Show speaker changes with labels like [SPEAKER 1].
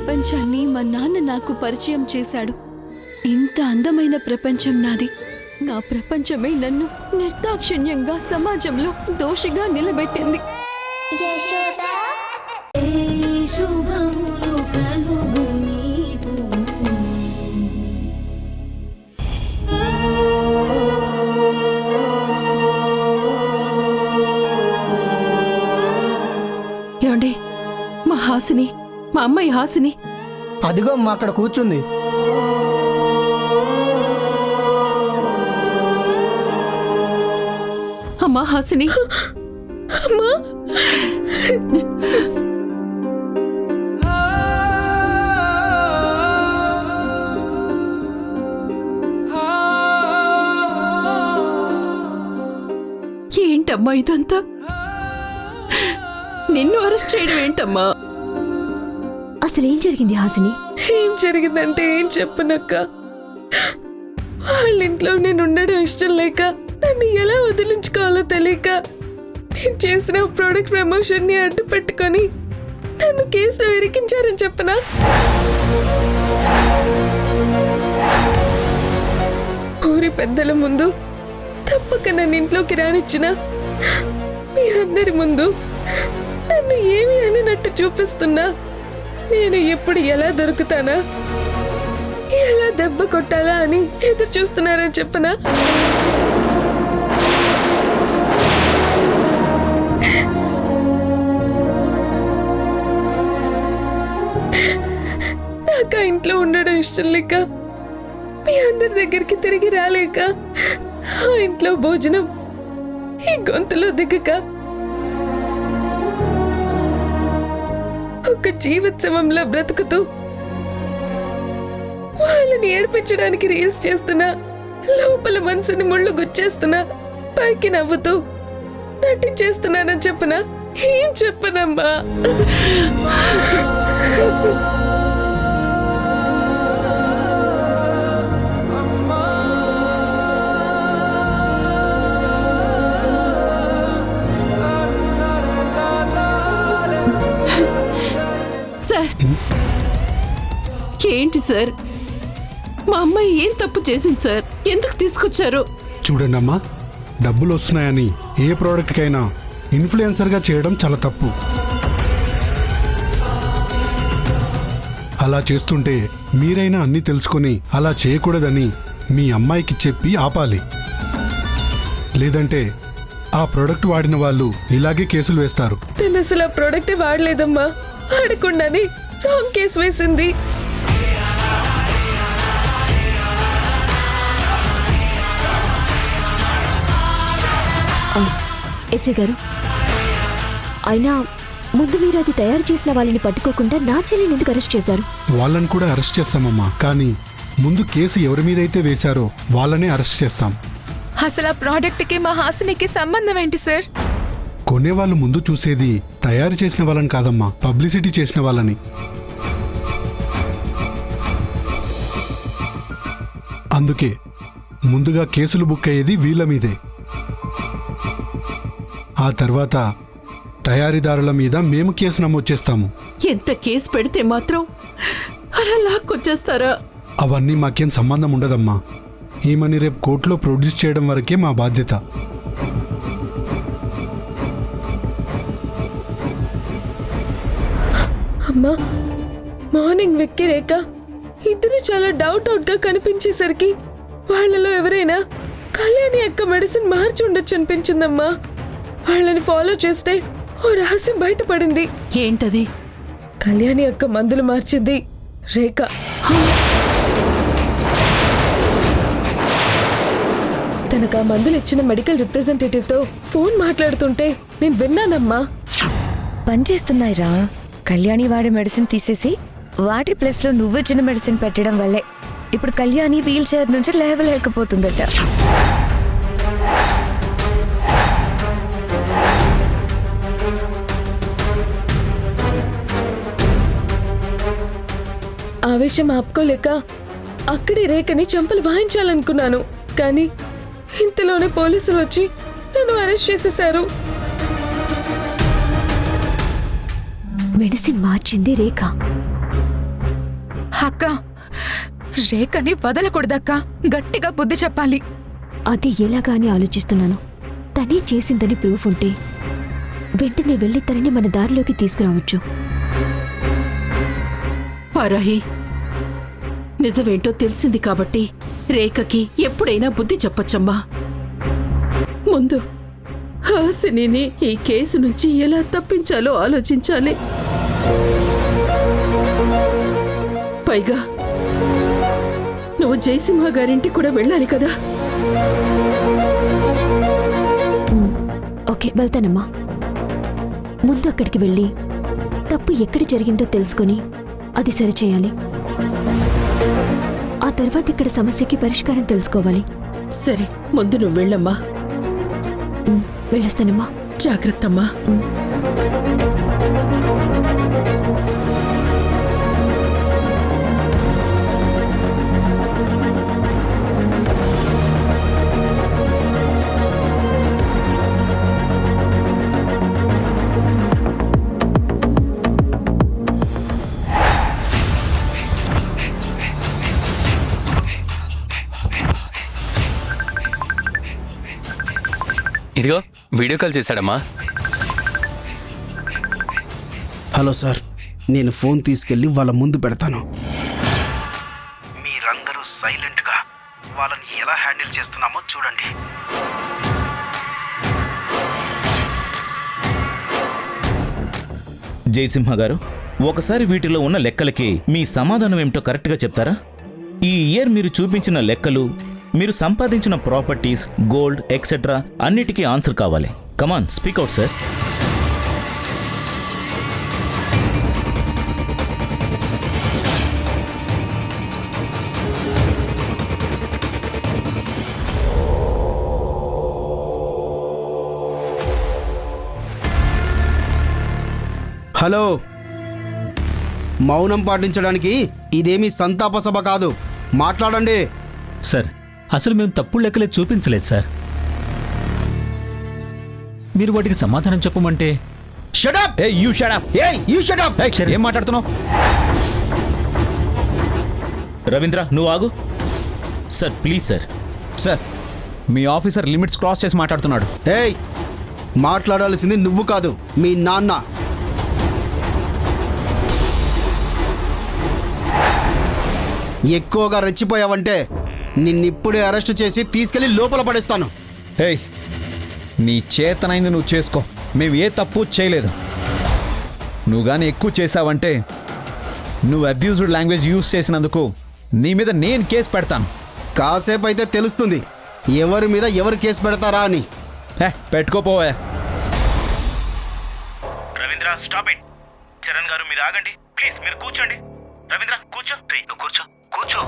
[SPEAKER 1] ప్రపంచాన్ని మా నాన్న నాకు పరిచయం చేశాడు. ఇంత అందమైన ప్రపంచం నాది. నా ప్రపంచమే నన్ను నిర్దాక్షిణ్యంగా సమాజంలో దోషిగా నిలబెట్టింది.
[SPEAKER 2] ఏమండి, మా హాసిని, మా అమ్మాయి హాసిని
[SPEAKER 3] అదిగో అమ్మా అక్కడ కూర్చుంది.
[SPEAKER 2] అమ్మా హాసిని.
[SPEAKER 4] అమ్మా
[SPEAKER 2] ఏంటమ్మా ఇదంతా? నిన్ను అరెస్ట్ చేయడం ఏంటమ్మా?
[SPEAKER 5] అసలేం జరిగింది హాసిని?
[SPEAKER 4] ఏం జరిగిందంటే ఏం చెప్పనక్క. వాళ్ళ ఇంట్లో నేను ఉండడం ఇష్టం లేక నన్ను ఎలా వదిలించుకోవాలో తెలియక నేను చేసిన ప్రోడక్ట్ ప్రమోషన్ ని అడ్డు పెట్టుకొని నన్ను కేసులో ఇరికించారని చెప్పనా? ఊరి పెద్దల ముందు తప్పక నన్ను ఇంట్లోకి రానిచ్చిన మీ అందరి ముందు నన్ను ఏమి అన్నట్టు చూపిస్తున్నా నేను ఎప్పుడు ఎలా దొరుకుతానా, ఎలా దెబ్బ కొట్టాలా అని ఎదురు చూస్తున్నారని చెప్పనా? నాకు ఆ ఇంట్లో ఉండడం ఇష్టం లేక, మీ అందరి దగ్గరికి తిరిగి రాలేక, ఆ ఇంట్లో భోజనం ఈ గొంతులో దిగక ఒక జీవోత్సవంలో బ్రతుకుతూ వాళ్ళని ఏడిపించడానికి రీల్స్ చేస్తున్నా, లోపల మనసుని ముళ్ళు గుచ్చేస్తున్నా, పైకి నవ్వుతూ నటించేస్తున్నానని చెప్పనా? ఏం చెప్పనమ్మా?
[SPEAKER 2] సార్, ఏంటి సార్? మా అమ్మాయి ఏం తప్పు చేసింది సార్? ఎందుకు తీసుకొచ్చారు?
[SPEAKER 6] చూడండమ్మా, డబ్బులు వస్తున్నాయని ఏ ప్రోడక్ట్కైనా ఇన్ఫ్లుయెన్సర్గా చేయడం చాలా తప్పు. అలా చేస్తుంటే మీరైనా అన్నీ తెలుసుకొని అలా చేయకూడదని మీ అమ్మాయికి చెప్పి ఆపాలి. లేదంటే ఆ ప్రోడక్ట్ వాడిన వాళ్ళు ఇలాగే కేసులు వేస్తారు.
[SPEAKER 4] తను అసలు ఆ ప్రోడక్టే వాడలేదమ్మా, వాడకుండానే రాంగ్ కేసు వేసింది.
[SPEAKER 5] ఎస్ఐ గారు, అయినా ముందు మీరు అది తయారు చేసిన వాళ్ళని పట్టుకోకుండా నా చెల్లిని ఎందుకు అరెస్ట్ చేశారు?
[SPEAKER 6] వాళ్ళని కూడా అరెస్ట్ చేస్తామమ్మా, కానీ ముందు కేసు ఎవరి మీదైతే వేశారో వాళ్ళనే అరెస్ట్ చేస్తాం.
[SPEAKER 4] అసలు ఆ ప్రోడక్ట్ కి మా హాసినికి సంబంధం ఏంటి సార్?
[SPEAKER 6] కొనేవాళ్ళు ముందు చూసేది తయారు చేసిన వాళ్ళని కాదమ్మా, పబ్లిసిటీ చేసిన వాళ్ళని. అందుకే ముందుగా కేసులు బుక్ అయ్యేది వీళ్ళ మీదే. ఆ తర్వాత తయారీదారుల మీద మేము కేసు నమోదు చేస్తాము.
[SPEAKER 2] ఎంత కేసు పెడితే మాత్రం అలా లాక్కొచ్చేస్తారా?
[SPEAKER 6] అవన్నీ మాకేం సంబంధం ఉండదమ్మా. ఈమెని రేపు కోర్టులో ప్రొడ్యూస్ చేయడం వరకే మా బాధ్యత.
[SPEAKER 4] అమ్మా, మార్నింగ్ వెక్కి రేఖ ఇద్దరు చాలా డౌట్ గా కనిపించేసరికి వాళ్ళలో ఎవరైనా కళ్యాణి అక్క మెడిసిన్ మార్చి ఉండొచ్చు అనిపించిందమ్మా. వాళ్ళని ఫాలో చేస్తే ఓ రహస్యం బయటపడింది.
[SPEAKER 2] ఏంటది?
[SPEAKER 4] కళ్యాణి అక్క మందులు మార్చింది రేఖ. తనకు ఆ మందులు ఇచ్చిన మెడికల్ రిప్రజెంటేటివ్ తో ఫోన్ మాట్లాడుతుంటే నేను విన్నానమ్మా.
[SPEAKER 7] పనిచేస్తున్నాయిరా. కళ్యాణి వాడే మెడిసిన్ తీసేసి వాటి ప్లేస్ లో నువ్విచ్చిన మెడిసిన్ పెట్టడం వల్లే ఇప్పుడు కళ్యాణి వీల్ చైర్ నుంచి లేవలేకపోతుందట.
[SPEAKER 4] ఆవేశం ఆపుకోలేక అక్కడే రేఖని చంపలు వాయించాలనుకున్నాను, కానీ ఇంతలోనే పోలీసులు వచ్చి నన్ను అరెస్ట్ చేసేశారు.
[SPEAKER 5] మెడిసిన్ మార్చింది రేఖ.
[SPEAKER 8] అక్క రేఖని వదలకూడదక్క, గట్టిగా బుద్ధి చెప్పాలి.
[SPEAKER 5] అది ఎలాగా అని ఆలోచిస్తున్నాను. తనే చేసిందని ప్రూఫ్ ఉంటే వెంటనే వెళ్ళి తనని మన దారిలోకి తీసుకురావచ్చు.
[SPEAKER 2] పారాహి, నిజమేంటో తెలిసింది కాబట్టి రేఖకి ఎప్పుడైనా బుద్ధి చెప్పచ్చమ్మా. ముందు హాసినిని ఈ కేసు నుంచి ఎలా తప్పించాలో ఆలోచించాలి. పైగా నువ్వు జయసింహ గారింటికి కూడా వెళ్ళాలి కదా.
[SPEAKER 5] ఓకే, వెళ్తానమ్మా. ముందు అక్కడికి వెళ్ళి తప్పు ఎక్కడ జరిగిందో తెలుసుకొని అది సరిచేయాలి. ఆ తర్వాత ఇక్కడ సమస్యకి పరిష్కారం తెలుసుకోవాలి.
[SPEAKER 2] సరే, ముందు నువ్వు వెళ్ళమ్మా.
[SPEAKER 5] వెళ్ళొస్తానమ్మా.
[SPEAKER 2] జాగ్రత్తమ్మా.
[SPEAKER 9] ఇదిగో వీడియో కాల్ చేశాడమ్మా.
[SPEAKER 10] హలో సార్, నేను ఫోన్ తీసుకెళ్ళి వాళ్ళ ముందు పెడతాను. మీరందరూ సైలెంట్గా వాళ్ళని ఎలా హ్యాండిల్ చేస్తున్నామో చూడండి.
[SPEAKER 11] జయసింహ గారు, ఒకసారి వీటిలో ఉన్న లెక్కలకి మీ సమాధానం ఏమిటో కరెక్ట్గా చెప్తారా? ఈ ఇయర్ మీరు చూపించిన లెక్కలు, మీరు సంపాదించిన ప్రాపర్టీస్, గోల్డ్ ఎక్సెట్రా అన్నిటికీ ఆన్సర్ కావాలి. కమాన్, స్పీక్ అవుట్ సార్.
[SPEAKER 10] హలో, మౌనం పాటించడానికి ఇదేమీ సంతాప సభ కాదు. మాట్లాడండి.
[SPEAKER 12] సార్, అసలు మేము తప్పుడు లెక్కలే చూపించలేదు సార్. మీరు వాటికి సమాధానం చెప్పమంటే
[SPEAKER 11] షట్ అప్! ఏయ్ యు షట్ అప్! ఏయ్ యు షట్ అప్! ఏయ్ ఏం మాట్లాడుతున్నావు? రవీంద్ర, నువ్వు ఆగు. Sir please sir.
[SPEAKER 12] Sir, me officer limits cross చేసి మాట్లాడుతున్నాడు.
[SPEAKER 10] ఏయ్, మాట్లాడాల్సింది నువ్వు కాదు, మీ నాన్న. ఎక్కువగా రెచ్చిపోయావంటే నిన్నిప్పుడే అరెస్ట్ చేసి తీసుకెళ్లి లోపల పడేస్తాను.
[SPEAKER 12] ఏయ్, నీ చేతనైంది నువ్వు చేసుకో. మేము ఏ తప్పు చేయలేదు. నువ్వు కానీ ఎక్కువ చేసావంటే, నువ్వు అబ్యూజ్డ్ లాంగ్వేజ్ యూజ్ చేసినందుకు నీ మీద నేను కేసు పెడతాను.
[SPEAKER 10] కాసేపు అయితే తెలుస్తుంది ఎవరి మీద ఎవరు కేసు పెడతారా అని.
[SPEAKER 12] పెట్టుకోపోవా.
[SPEAKER 11] Ravindra, stop it. చరణ్ గారు, మీరు ఆగండి ప్లీజ్. మీరు కూర్చోండి. రవీంద్ర కూర్చో. కూర్చో కూర్చో.